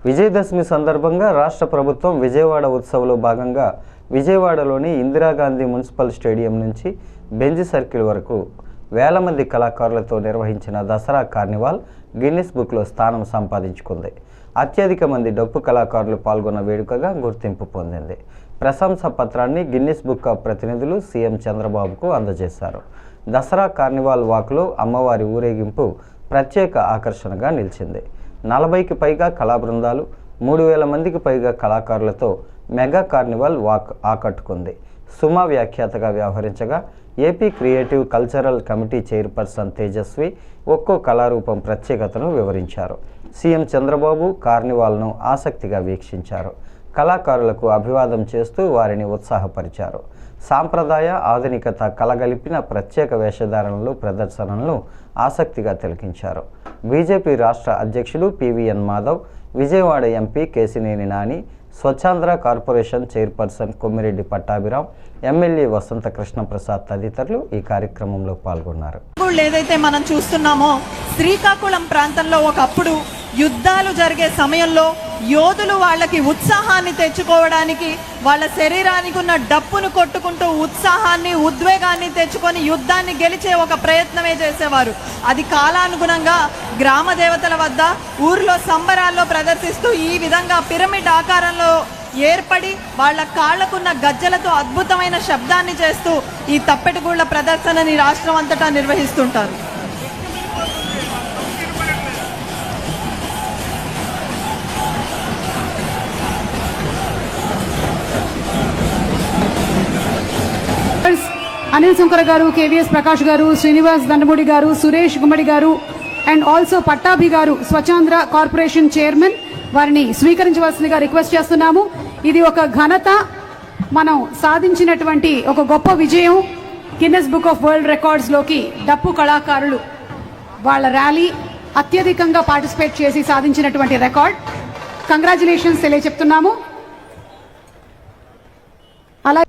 విజయదశమి సందర్భంగా రాష్ట్ర ప్రభుత్వం విజయవాడ ఉత్సవంలో భాగంగా విజయవాడలోని ఇందిరాగాంధీ మున్సిపల్ స్టేడియం నుంచి బెంజ్ సర్కిల్ వరకు వేల మంది కళాకారులతో నిర్వహించిన దసరా కార్నివాల్ గిన్నిస్ బుక్లో స్థానం సంపాదించుకుంది. అత్యధిక మంది డప్పు కళాకారులు పాల్గొన్న వేడుకగా గుర్తింపు పొందింది. ప్రశంసా పత్రాన్ని గిన్నిస్ బుక్ ఆఫ్ ప్రతినిధులు సీఎం చంద్రబాబుకు అందజేశారు. దసరా కార్నివాల్ వాక్లో అమ్మవారి ఊరేగింపు ప్రత్యేక ఆకర్షణగా నిలిచింది. 40కి పైగా కళా బృందాలు, 3000 మందికి పైగా కళాకారులతో మెగా కార్నివాల్ వాక్ ఆకట్టుకుంది. సుమా వ్యాఖ్యాతగా వ్యవహరించగా AP creative cultural committee chairperson Tejaswi ఒక్కో కళారూపం ప్రత్యేకతను వివరించారు. సీఎం చంద్రబాబు కార్నివాల్ను ఆసక్తిగా వీక్షించారు. కళాకారులకు అభివాదం చేస్తూ వారిని ఉత్సాహపరిచారు. సాంప్రదాయ ఆధునికత కలగలిపిన ప్రత్యేక వేషధారణలు ప్రదర్శనలను ఆసక్తిగా తిలకించారు. బీజేపీ రాష్ట్ర అధ్యక్షులు PVN Madhav, Vijayawada MP Kesineni Nani, Swachhandhra corporation chairperson Kommireddy Pattabhiram, MLA Vasantha Krishnaprasad తదితరులు ఈ కార్యక్రమంలో పాల్గొన్నారు. ఏదైతే మనం చూస్తున్నామో శ్రీకాకుళం ప్రాంతంలో ఒకప్పుడు యుద్ధాలు జరిగే సమయంలో యోధులు వాళ్ళకి ఉత్సాహాన్ని తెచ్చుకోవడానికి వాళ్ళ శరీరానికి ఉన్న డప్పును కొట్టుకుంటూ ఉత్సాహాన్ని ఉద్వేగాన్ని తెచ్చుకొని యుద్ధాన్ని గెలిచే ఒక ప్రయత్నమే చేసేవారు. అది కాలానుగుణంగా గ్రామ దేవతల వద్ద ఊర్లో సంబరాల్లో ప్రదర్శిస్తూ ఈ విధంగా పిరమిడ్ ఆకారంలో ఏర్పడి వాళ్ళ కాళ్లకున్న గజ్జలతో అద్భుతమైన శబ్దాన్ని చేస్తూ ఈ తప్పెటగుళ్ల ప్రదర్శనని రాష్ట్రం అంతటా నిర్వహిస్తుంటారు. అనిల్ శంకర్ గారు, కేవీఎస్ ప్రకాష్ గారు, శ్రీనివాస్ దండమూడి గారు, సురేష్ గుమ్మడి గారు అండ్ ఆల్సో పట్టాభి గారు, స్వచ్ఛాంధ్ర కార్పొరేషన్ చైర్మన్, వారిని స్వీకరించవలసిందిగా రిక్వెస్ట్ చేస్తున్నాము. ఇది ఒక ఘనత, మనం సాధించినటువంటి ఒక గొప్ప విజయం. గిన్నెస్ బుక్ ఆఫ్ వరల్డ్ రికార్డ్స్లోకి డప్పు కళాకారులు వాళ్ళ ర్యాలీ అత్యధికంగా పార్టిసిపేట్ చేసి సాధించినటువంటి రికార్డ్. కంగ్రాచులేషన్స్ తెలియచెప్తున్నాము. అలాగే